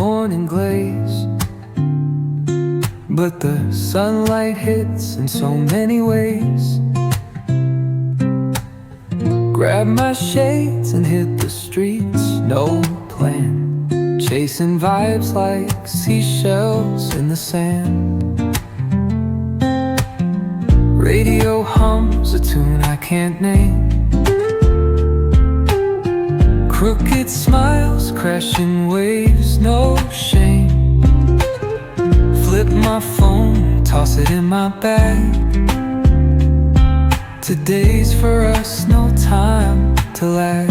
morning glaze, but the sunlight hits in so many ways. Grab my shades and hit the streets, no plan, chasing vibes like seashells in the sand. Radio hums a tune I can't name. Crooked smiles, crashing waves, no shame. Flip my phone, toss it in my bag. Today's for us, no time to lag.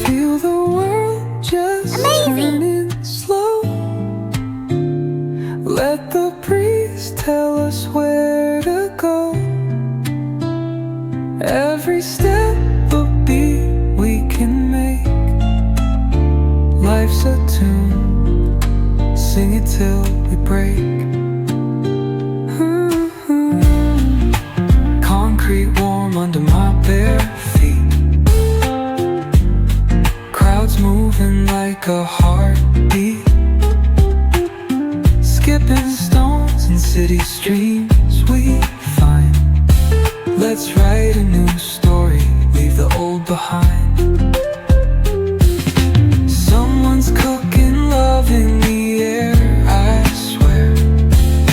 Feel the world just turning slow. Let the breeze tell us where to go. Every step a beat we can make. Life's a tune, sing it till we break. Concrete warm under my bare feet. Crowds moving like a heartbeat. Skipping stones in city streams we find. Let's write a new story, leave the old behind. Someone's cooking love in the air, I swear.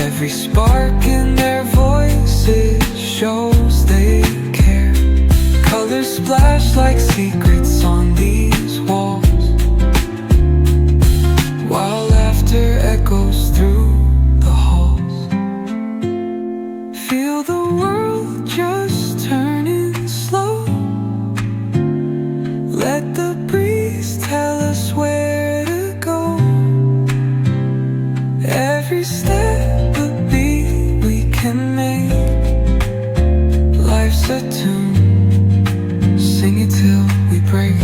Every spark in their voices shows they care. Colors splash like secrets on these walls, while laughter echoes through the halls. Feel the world just turning slow. Let the breeze tell us where to go. Every step a beat we can make. Life's a tune, sing it till we break.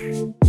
Thank you.